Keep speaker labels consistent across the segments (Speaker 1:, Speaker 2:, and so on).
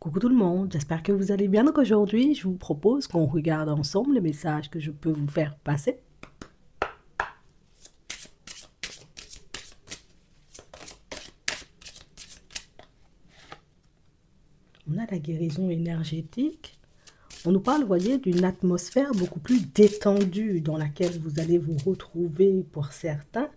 Speaker 1: Coucou tout le monde, j'espère que vous allez bien. Donc aujourd'hui, je vous propose qu'on regarde ensemble les messages que je peux vous faire passer. On a la guérison énergétique. On nous parle, vous voyez, d'une atmosphère beaucoup plus détendue dans laquelle vous allez vous retrouver pour certains.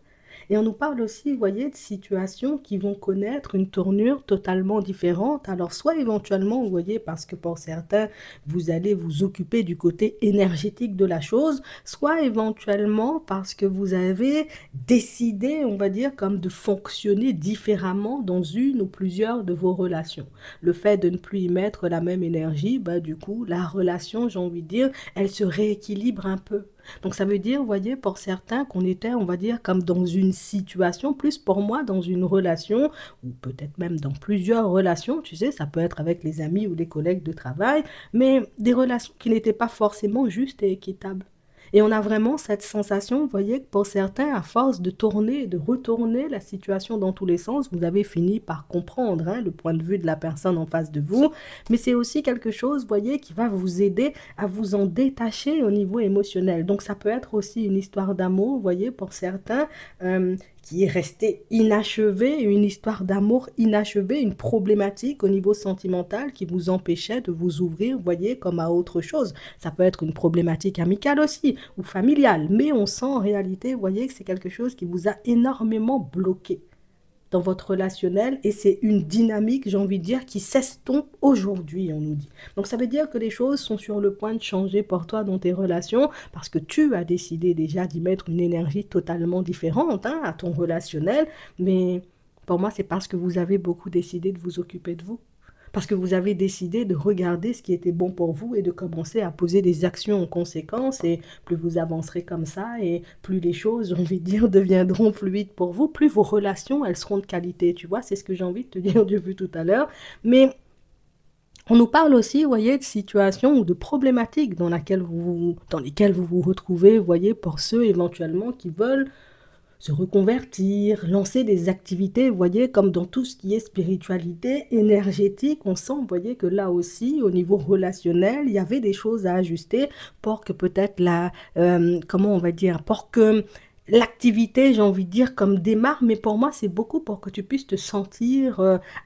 Speaker 1: Et on nous parle aussi, vous voyez, de situations qui vont connaître une tournure totalement différente. Alors, soit éventuellement, vous voyez, parce que pour certains, vous allez vous occuper du côté énergétique de la chose, soit éventuellement parce que vous avez décidé, on va dire, comme de fonctionner différemment dans une ou plusieurs de vos relations. Le fait de ne plus y mettre la même énergie, bah, du coup, la relation, j'ai envie de dire, elle se rééquilibre un peu. Donc ça veut dire, vous voyez, pour certains, qu'on était, on va dire, comme dans une situation, plus pour moi, dans une relation, ou peut-être même dans plusieurs relations, tu sais, ça peut être avec les amis ou les collègues de travail, mais des relations qui n'étaient pas forcément justes et équitables. Et on a vraiment cette sensation, vous voyez, que pour certains, à force de tourner et de retourner la situation dans tous les sens, vous avez fini par comprendre le point de vue de la personne en face de vous. Mais c'est aussi quelque chose, vous voyez, qui va vous aider à vous en détacher au niveau émotionnel. Donc ça peut être aussi une histoire d'amour, vous voyez, pour certains, qui est restée inachevée, une histoire d'amour inachevée, une problématique au niveau sentimental qui vous empêchait de vous ouvrir, vous voyez, comme à autre chose. Ça peut être une problématique amicale aussi, ou familiale, mais on sent en réalité, vous voyez, que c'est quelque chose qui vous a énormément bloqué dans votre relationnel et c'est une dynamique, j'ai envie de dire, qui s'estompe aujourd'hui, on nous dit. Donc ça veut dire que les choses sont sur le point de changer pour toi dans tes relations parce que tu as décidé déjà d'y mettre une énergie totalement différente à ton relationnel, mais pour moi c'est parce que vous avez beaucoup décidé de vous occuper de vous. Parce que vous avez décidé de regarder ce qui était bon pour vous et de commencer à poser des actions en conséquence. Et plus vous avancerez comme ça et plus les choses, j'ai envie de dire, deviendront fluides pour vous, plus vos relations, elles seront de qualité. Tu vois, c'est ce que j'ai envie de te dire depuis tout à l'heure. Mais on nous parle aussi, vous voyez, de situations ou de problématiques dans lesquelles vous vous retrouvez, vous voyez, pour ceux éventuellement qui veulent se reconvertir, lancer des activités, vous voyez, comme dans tout ce qui est spiritualité énergétique, on sent, vous voyez, que là aussi, au niveau relationnel, il y avait des choses à ajuster pour que peut-être comment on va dire, pour que l'activité, j'ai envie de dire, comme démarre, mais pour moi, c'est beaucoup pour que tu puisses te sentir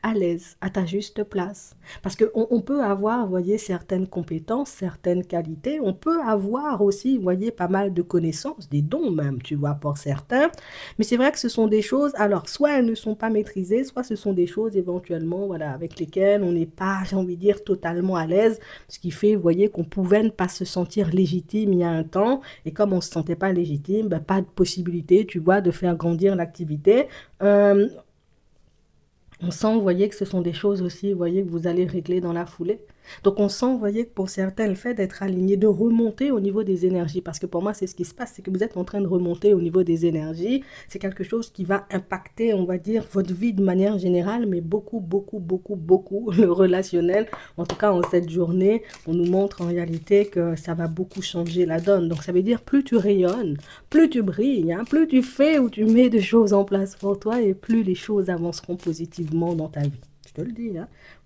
Speaker 1: à l'aise, à ta juste place. Parce qu'on peut avoir, vous voyez, certaines compétences, certaines qualités, on peut avoir aussi, vous voyez, pas mal de connaissances, des dons même, tu vois, pour certains, mais c'est vrai que ce sont des choses, alors, soit elles ne sont pas maîtrisées, soit ce sont des choses éventuellement, voilà, avec lesquelles on n'est pas, j'ai envie de dire, totalement à l'aise, ce qui fait, vous voyez, qu'on pouvait ne pas se sentir légitime il y a un temps, et comme on ne se sentait pas légitime, ben, pas de possibilité, tu vois, de faire grandir l'activité. Euh, on sent, vous voyez, que ce sont des choses aussi, vous voyez, que vous allez régler dans la foulée. Donc on sent, vous voyez, que pour certains, le fait d'être aligné, de remonter au niveau des énergies, parce que pour moi, c'est ce qui se passe, c'est que vous êtes en train de remonter au niveau des énergies. C'est quelque chose qui va impacter, on va dire, votre vie de manière générale, mais beaucoup, beaucoup, beaucoup, beaucoup le relationnel. En tout cas, en cette journée, on nous montre en réalité que ça va beaucoup changer la donne. Donc ça veut dire, plus tu rayonnes, plus tu brilles, plus tu fais ou tu mets des choses en place pour toi et plus les choses avanceront positivement dans ta vie. Je te le dis,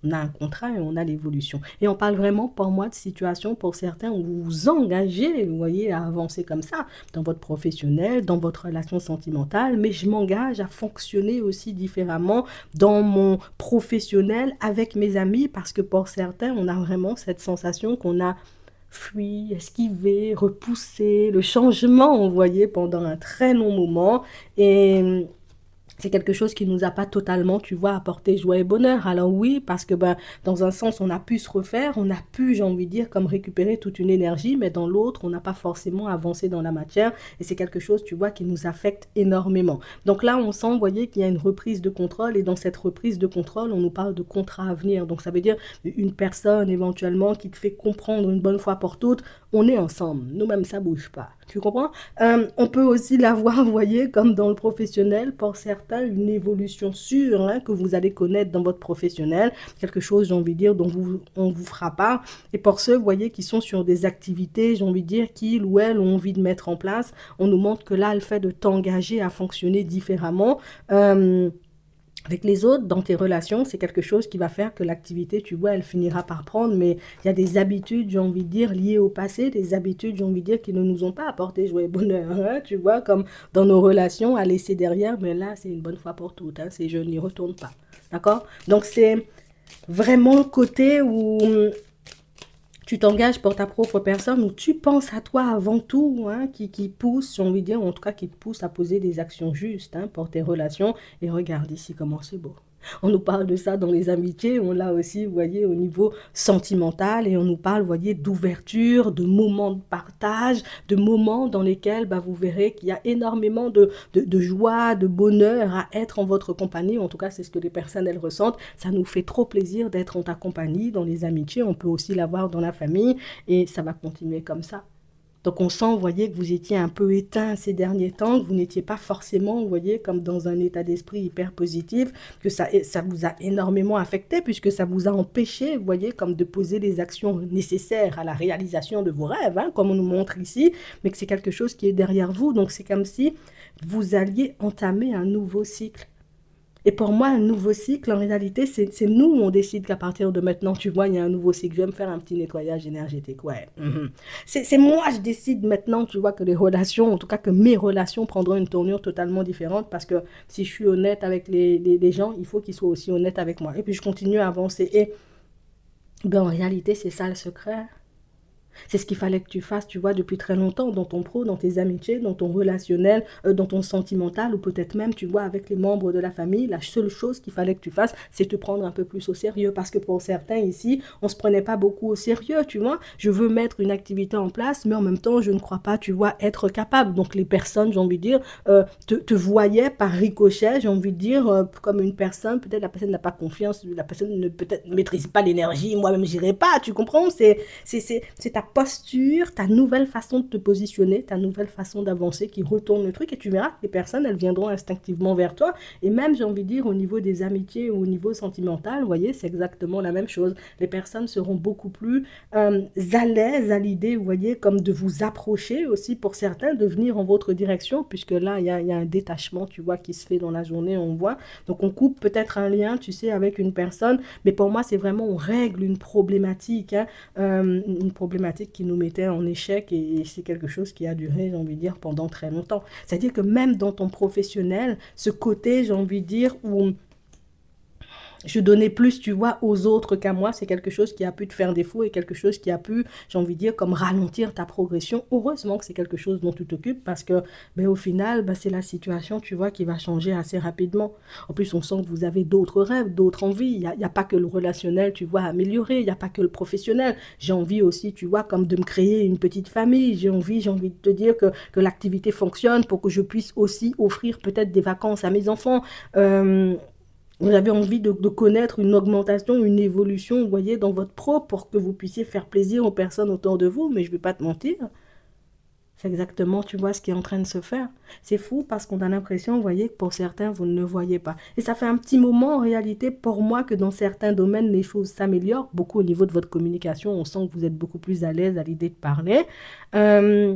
Speaker 1: on a un contrat et on a l'évolution. Et on parle vraiment pour moi de situations pour certains où vous vous engagez, vous voyez, à avancer comme ça dans votre professionnel, dans votre relation sentimentale, mais je m'engage à fonctionner aussi différemment dans mon professionnel avec mes amis parce que pour certains, on a vraiment cette sensation qu'on a fui, esquivé, repoussé, le changement, on voyait pendant un très long moment. Et c'est quelque chose qui nous a pas totalement, tu vois, apporté joie et bonheur. Alors oui, parce que ben, dans un sens, on a pu se refaire, on a pu, j'ai envie de dire, comme récupérer toute une énergie, mais dans l'autre, on n'a pas forcément avancé dans la matière. Et c'est quelque chose, tu vois, qui nous affecte énormément. Donc là, on sent, vous voyez, qu'il y a une reprise de contrôle. Et dans cette reprise de contrôle, on nous parle de contrat à venir. Donc ça veut dire une personne, éventuellement, qui te fait comprendre une bonne fois pour toutes, on est ensemble. Nous-mêmes, ça bouge pas. Tu comprends? On peut aussi l'avoir, vous voyez, comme dans le professionnel, pour certains, une évolution sûre que vous allez connaître dans votre professionnel, quelque chose, j'ai envie de dire, dont on vous fera part. Et pour ceux, vous voyez, qui sont sur des activités, j'ai envie de dire, qu'ils ou elles ont envie de mettre en place, on nous montre que là, le fait de t'engager à fonctionner différemment, Avec les autres, dans tes relations, c'est quelque chose qui va faire que l'activité, tu vois, elle finira par prendre, mais il y a des habitudes, j'ai envie de dire, liées au passé, des habitudes, j'ai envie de dire, qui ne nous ont pas apporté joie et bonheur, hein, tu vois, comme dans nos relations, à laisser derrière, mais là, c'est une bonne fois pour toutes, hein, c'est je n'y retourne pas, d'accord? Donc, c'est vraiment le côté où tu t'engages pour ta propre personne, où tu penses à toi avant tout, hein, qui pousse, j'ai envie de dire, en tout cas qui te pousse à poser des actions justes, hein, pour tes relations. Et regarde ici comment c'est beau. On nous parle de ça dans les amitiés, on l'a aussi, vous voyez, au niveau sentimental, et on nous parle, vous voyez, d'ouverture, de moments de partage, de moments dans lesquels bah, vous verrez qu'il y a énormément de joie, de bonheur à être en votre compagnie. En tout cas, c'est ce que les personnes, elles ressentent. Ça nous fait trop plaisir d'être en ta compagnie, dans les amitiés. On peut aussi l'avoir dans la famille, et ça va continuer comme ça. Donc on sent, vous voyez, que vous étiez un peu éteint ces derniers temps, que vous n'étiez pas forcément, vous voyez, comme dans un état d'esprit hyper positif, que ça vous a énormément affecté, puisque ça vous a empêché, vous voyez, comme de poser les actions nécessaires à la réalisation de vos rêves, hein, comme on nous montre ici, mais que c'est quelque chose qui est derrière vous. Donc c'est comme si vous alliez entamer un nouveau cycle. Et pour moi, un nouveau cycle, en réalité, c'est nous, on décide qu'à partir de maintenant, tu vois, il y a un nouveau cycle. Je vais me faire un petit nettoyage énergétique. Ouais. C'est moi, je décide maintenant, tu vois, que les relations, en tout cas que mes relations prendront une tournure totalement différente parce que si je suis honnête avec les gens, il faut qu'ils soient aussi honnêtes avec moi. Et puis, je continue à avancer. Et ben, en réalité, c'est ça le secret. C'est ce qu'il fallait que tu fasses, tu vois, depuis très longtemps, dans ton pro, dans tes amitiés, dans ton relationnel, dans ton sentimental, ou peut-être même, tu vois, avec les membres de la famille. La seule chose qu'il fallait que tu fasses, c'est te prendre un peu plus au sérieux. Parce que pour certains ici, on ne se prenait pas beaucoup au sérieux, tu vois. Je veux mettre une activité en place, mais en même temps, je ne crois pas, tu vois, être capable. Donc les personnes, j'ai envie de dire, te voyaient par ricochet, j'ai envie de dire, comme une personne, peut-être la personne n'a pas confiance, la personne ne peut-être ne maîtrise pas l'énergie, moi-même, j'irai pas, tu comprends? C'est ta posture, ta nouvelle façon de te positionner, ta nouvelle façon d'avancer qui retourne le truc et tu verras que les personnes, elles viendront instinctivement vers toi. Et même, j'ai envie de dire, au niveau des amitiés ou au niveau sentimental, vous voyez, c'est exactement la même chose. Les personnes seront beaucoup plus à l'aise à l'idée, vous voyez, comme de vous approcher aussi pour certains, de venir en votre direction, puisque là, il y a un détachement, tu vois, qui se fait dans la journée, on voit. Donc, on coupe peut-être un lien, tu sais, avec une personne, mais pour moi, c'est vraiment, on règle une problématique, hein, une problématique qui nous mettait en échec et c'est quelque chose qui a duré, j'ai envie de dire, pendant très longtemps. C'est-à-dire que même dans ton professionnel, ce côté, j'ai envie de dire, où je donnais plus, tu vois, aux autres qu'à moi. C'est quelque chose qui a pu te faire défaut et quelque chose qui a pu, j'ai envie de dire, comme ralentir ta progression. Heureusement que c'est quelque chose dont tu t'occupes parce que, ben, au final, ben, c'est la situation, tu vois, qui va changer assez rapidement. En plus, on sent que vous avez d'autres rêves, d'autres envies. Il y a pas que le relationnel, tu vois, à améliorer. Il n'y a pas que le professionnel. J'ai envie aussi, tu vois, comme de me créer une petite famille. J'ai envie de te dire que l'activité fonctionne pour que je puisse aussi offrir peut-être des vacances à mes enfants. Euh, vous avez envie de connaître une augmentation, une évolution, vous voyez, dans votre pro pour que vous puissiez faire plaisir aux personnes autour de vous. Mais je ne vais pas te mentir, c'est exactement, tu vois, ce qui est en train de se faire. C'est fou parce qu'on a l'impression, vous voyez, que pour certains, vous ne le voyez pas. Et ça fait un petit moment, en réalité, pour moi, que dans certains domaines, les choses s'améliorent. Beaucoup au niveau de votre communication, on sent que vous êtes beaucoup plus à l'aise à l'idée de parler. Euh,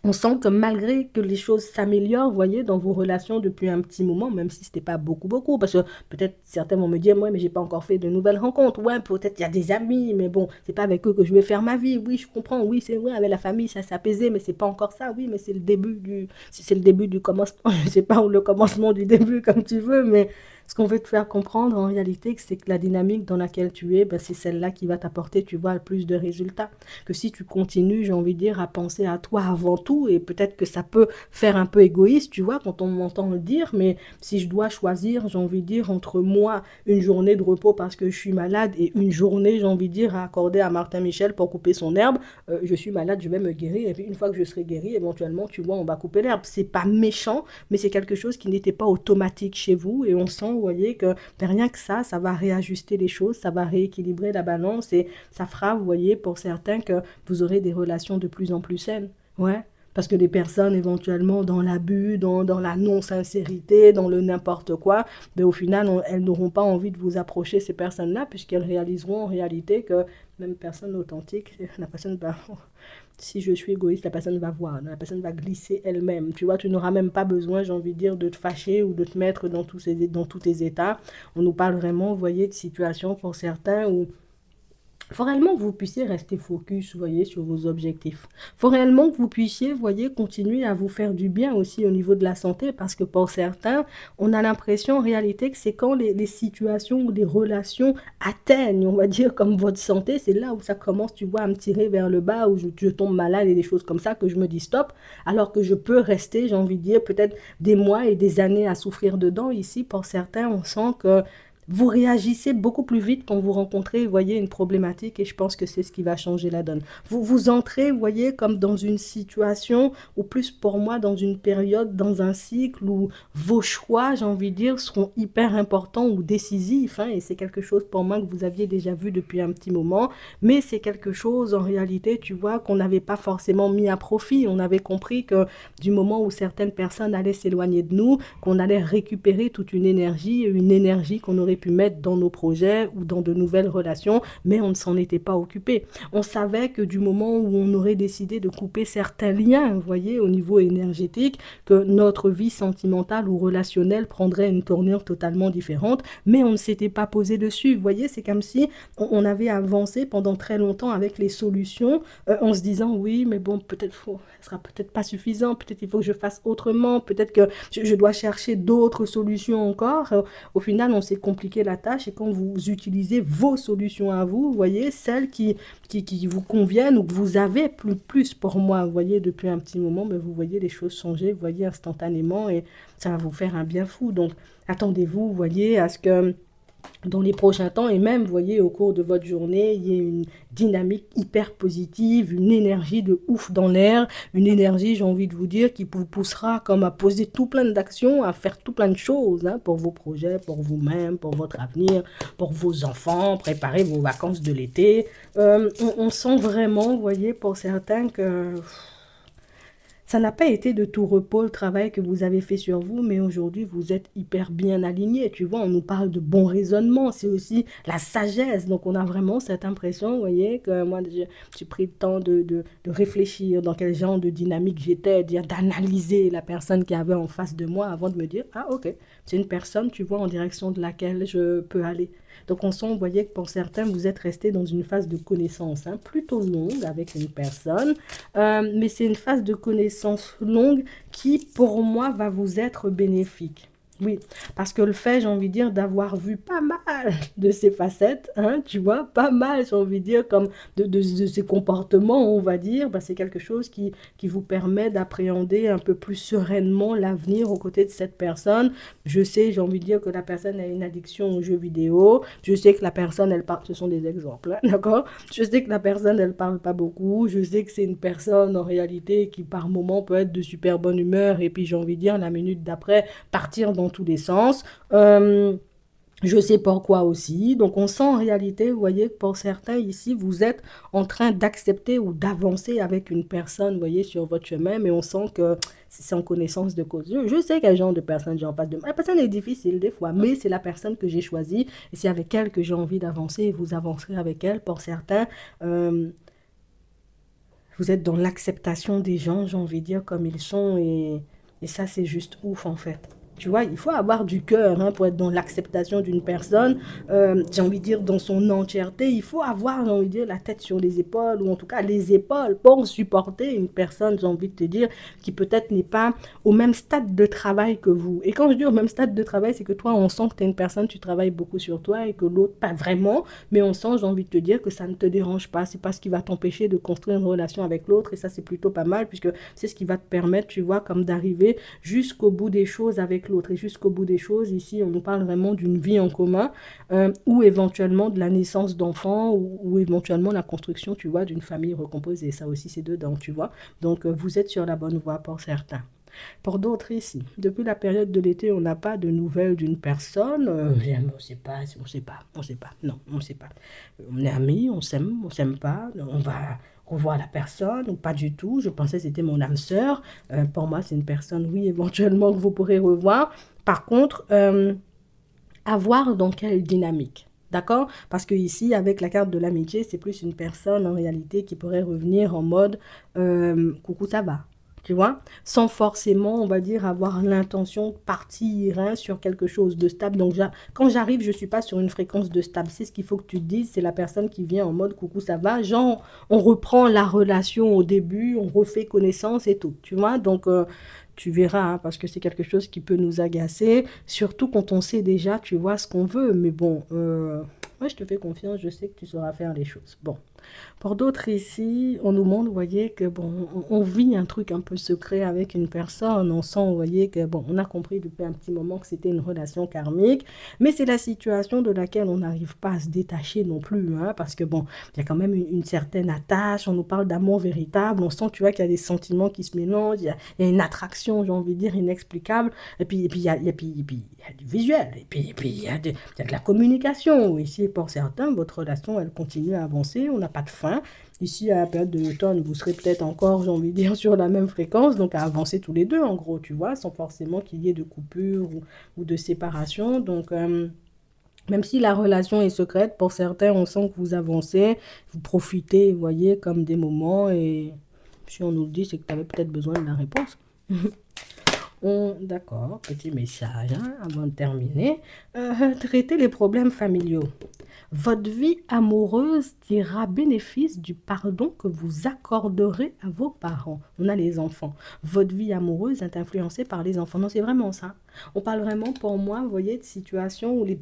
Speaker 1: on sent que malgré que les choses s'améliorent, vous voyez, dans vos relations depuis un petit moment, même si ce n'était pas beaucoup, beaucoup, parce que peut-être certains vont me dire, moi, mais j'ai pas encore fait de nouvelles rencontres. Ouais, peut-être il y a des amis, mais bon, c'est pas avec eux que je vais faire ma vie. Oui, je comprends. Oui, c'est vrai, avec la famille, ça s'est apaisé, mais c'est pas encore ça. Oui, mais c'est le début du commencement. Je sais pas, ou le commencement du début, comme tu veux, mais ce qu'on veut te faire comprendre en réalité, c'est que la dynamique dans laquelle tu es, ben, c'est celle-là qui va t'apporter, tu vois, le plus de résultats. Que si tu continues, j'ai envie de dire, à penser à toi avant tout, et peut-être que ça peut faire un peu égoïste, tu vois, quand on m'entend le dire, mais si je dois choisir, j'ai envie de dire, entre moi, une journée de repos parce que je suis malade, et une journée, j'ai envie de dire, à accorder à Martin Michel pour couper son herbe, je suis malade, je vais me guérir, et puis une fois que je serai guéri, éventuellement, tu vois, on va couper l'herbe. C'est pas méchant, mais c'est quelque chose qui n'était pas automatique chez vous, et on sent, vous voyez, que ben, rien que ça va réajuster les choses, ça va rééquilibrer la balance, et ça fera, vous voyez, pour certains que vous aurez des relations de plus en plus saines. Ouais. Parce que les personnes éventuellement dans l'abus, dans la non-sincérité, dans le n'importe quoi, ben, au final, elles n'auront pas envie de vous approcher, ces personnes-là, puisqu'elles réaliseront en réalité que même personne authentique, la personne va... Si je suis égoïste, la personne va voir, la personne va glisser elle-même. Tu vois, tu n'auras même pas besoin, j'ai envie de dire, de te fâcher ou de te mettre dans tous tes états. On nous parle vraiment, vous voyez, de situations pour certains où il faut réellement que vous puissiez rester focus, vous voyez, sur vos objectifs. Il faut réellement que vous puissiez, vous voyez, continuer à vous faire du bien aussi au niveau de la santé, parce que pour certains, on a l'impression en réalité que c'est quand les situations ou les relations atteignent, on va dire, comme votre santé, c'est là où ça commence, tu vois, à me tirer vers le bas, où je tombe malade et des choses comme ça, que je me dis stop, alors que je peux rester, j'ai envie de dire, peut-être des mois et des années à souffrir dedans. Ici, pour certains, on sent que vous réagissez beaucoup plus vite quand vous rencontrez, vous voyez, une problématique et je pense que c'est ce qui va changer la donne. Vous entrez, vous voyez, comme dans une situation, ou plus pour moi, dans une période, dans un cycle où vos choix, j'ai envie de dire, seront hyper importants ou décisifs, hein, et c'est quelque chose pour moi que vous aviez déjà vu depuis un petit moment, mais c'est quelque chose, en réalité, tu vois, qu'on n'avait pas forcément mis à profit. On avait compris que du moment où certaines personnes allaient s'éloigner de nous, qu'on allait récupérer toute une énergie qu'on aurait pu mettre dans nos projets ou dans de nouvelles relations, mais on ne s'en était pas occupé. On savait que du moment où on aurait décidé de couper certains liens, vous voyez, au niveau énergétique, que notre vie sentimentale ou relationnelle prendrait une tournure totalement différente, mais on ne s'était pas posé dessus. Vous voyez, c'est comme si on avait avancé pendant très longtemps avec les solutions, en se disant oui, mais bon, peut-être ce sera peut-être pas suffisant, peut-être il faut que je fasse autrement, peut-être que je dois chercher d'autres solutions encore. Au final, on s'est compliqué la tâche et quand vous utilisez vos solutions à vous, vous voyez, celles qui vous conviennent ou que vous avez plus pour moi, vous voyez, depuis un petit moment, mais vous voyez les choses changer, vous voyez, instantanément et ça va vous faire un bien fou. Donc, attendez-vous, vous voyez, à ce que dans les prochains temps et même, vous voyez, au cours de votre journée, il y a une dynamique hyper positive, une énergie de ouf dans l'air, une énergie, j'ai envie de vous dire, qui vous poussera comme à poser tout plein d'actions, à faire tout plein de choses hein, pour vos projets, pour vous-même, pour votre avenir, pour vos enfants, préparer vos vacances de l'été. On sent vraiment, vous voyez, pour certains que ça n'a pas été de tout repos le travail que vous avez fait sur vous, mais aujourd'hui vous êtes hyper bien aligné. Tu vois, on nous parle de bon raisonnement, c'est aussi la sagesse. Donc on a vraiment cette impression, vous voyez, que moi j'ai pris le temps de réfléchir dans quel genre de dynamique j'étais, d'analyser la personne qui avait en face de moi avant de me dire, ah ok, c'est une personne, tu vois, en direction de laquelle je peux aller. Donc on sent, vous voyez, que pour certains, vous êtes resté dans une phase de connaissance hein, plutôt longue avec une personne. Mais c'est une phase de connaissance longue qui, pour moi, va vous être bénéfique. Oui, parce que le fait, j'ai envie de dire, d'avoir vu pas mal de ces facettes, hein, tu vois, pas mal, j'ai envie de dire, comme de ces comportements, on va dire, bah, c'est quelque chose qui vous permet d'appréhender un peu plus sereinement l'avenir aux côtés de cette personne. Je sais, j'ai envie de dire que la personne a une addiction aux jeux vidéo, je sais que la personne, elle parle, ce sont des exemples, hein, d'accord? Je sais que la personne, elle parle pas beaucoup, je sais que c'est une personne, en réalité, qui par moment peut être de super bonne humeur, et puis j'ai envie de dire, la minute d'après, partir dans tous les sens. Je sais pourquoi aussi. Donc, on sent en réalité, vous voyez, que pour certains ici, vous êtes en train d'accepter ou d'avancer avec une personne, vous voyez, sur votre chemin, mais on sent que c'est en connaissance de cause. Je sais quel genre de personne j'ai en face de moi. La personne est difficile des fois, mais c'est la personne que j'ai choisie et c'est avec elle que j'ai envie d'avancer et vous avancerez avec elle. Pour certains, vous êtes dans l'acceptation des gens, j'ai envie de dire, comme ils sont et ça, c'est juste ouf en fait. Tu vois, il faut avoir du cœur hein, pour être dans l'acceptation d'une personne. J'ai envie de dire dans son entièreté. Il faut avoir, j'ai envie de dire, la tête sur les épaules ou en tout cas les épaules pour supporter une personne, j'ai envie de te dire, qui peut-être n'est pas au même stade de travail que vous. Et quand je dis au même stade de travail, c'est que toi, on sent que tu es une personne, tu travailles beaucoup sur toi et que l'autre, pas vraiment. Mais on sent, j'ai envie de te dire, que ça ne te dérange pas. C'est pas ce qui va t'empêcher de construire une relation avec l'autre. Et ça, c'est plutôt pas mal puisque c'est ce qui va te permettre, tu vois, comme d'arriver jusqu'au bout des choses avec l'autre. Et jusqu'au bout des choses, ici, on nous parle vraiment d'une vie en commun ou éventuellement de la naissance d'enfants ou éventuellement la construction, tu vois, d'une famille recomposée. Ça aussi, c'est dedans, tu vois. Donc, vous êtes sur la bonne voie pour certains. Pour d'autres ici, depuis la période de l'été, on n'a pas de nouvelles d'une personne. On ne sait pas, on ne sait pas, on ne sait pas. Non, on ne sait pas. On est amis, on s'aime pas. On va revoir la personne ou pas du tout. Je pensais que c'était mon âme sœur. Pour moi, c'est une personne, oui, éventuellement que vous pourrez revoir. Par contre, à voir dans quelle dynamique. D'accord? Parce que ici, avec la carte de l'amitié, c'est plus une personne en réalité qui pourrait revenir en mode coucou, ça va. Tu vois? Sans forcément, on va dire, avoir l'intention de partir hein, sur quelque chose de stable. Donc, quand j'arrive, je ne suis pas sur une fréquence de stable. C'est ce qu'il faut que tu te dises. C'est la personne qui vient en mode coucou, ça va. Genre, on reprend la relation au début, on refait connaissance et tout. Tu vois? Donc, tu verras, hein, parce que c'est quelque chose qui peut nous agacer, surtout quand on sait déjà, tu vois, ce qu'on veut. Mais bon, moi, je te fais confiance, je sais que tu sauras faire les choses. Bon, pour d'autres ici, on nous montre, vous voyez, que bon, on vit un truc un peu secret avec une personne. On sent, vous voyez, que bon, on a compris depuis un petit moment que c'était une relation karmique, mais c'est la situation de laquelle on n'arrive pas à se détacher non plus, hein, parce que bon, il y a quand même une certaine attache. On nous parle d'amour véritable. On sent, tu vois, qu'il y a des sentiments qui se mélangent. Il y a une attraction, j'ai envie de dire, inexplicable. Et puis il y a du visuel. Et puis il y a de la communication. Ici, pour certains, votre relation, elle continue à avancer. On n'a pas de fin. Ici, à la période de l'automne, vous serez peut-être encore, j'ai envie de dire, sur la même fréquence. Donc, à avancer tous les deux, en gros, tu vois, sans forcément qu'il y ait de coupure ou de séparation. Donc, même si la relation est secrète, pour certains, on sent que vous avancez, vous profitez, vous voyez, comme des moments. Et si on nous le dit, c'est que tu avais peut-être besoin de la réponse. D'accord, petit message hein, avant de terminer. Traiter les problèmes familiaux. Votre vie amoureuse tira bénéfice du pardon que vous accorderez à vos parents. On a les enfants. Votre vie amoureuse est influencée par les enfants. Non, c'est vraiment ça. On parle vraiment, pour moi, vous voyez, de situations où les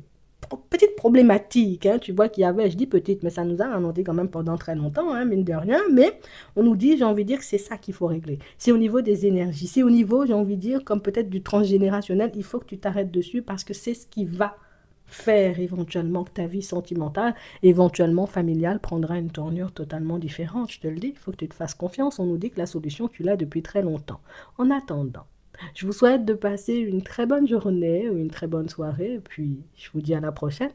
Speaker 1: petites problématiques, hein, tu vois qu'il y avait, je dis petite, mais ça nous a remonté quand même pendant très longtemps, hein, mine de rien, mais on nous dit, j'ai envie de dire que c'est ça qu'il faut régler. C'est au niveau des énergies, c'est au niveau, j'ai envie de dire, comme peut-être du transgénérationnel, il faut que tu t'arrêtes dessus parce que c'est ce qui va faire éventuellement que ta vie sentimentale, éventuellement familiale, prendra une tournure totalement différente. Je te le dis, il faut que tu te fasses confiance. On nous dit que la solution, tu l'as depuis très longtemps. En attendant, je vous souhaite de passer une très bonne journée ou une très bonne soirée, et puis je vous dis à la prochaine.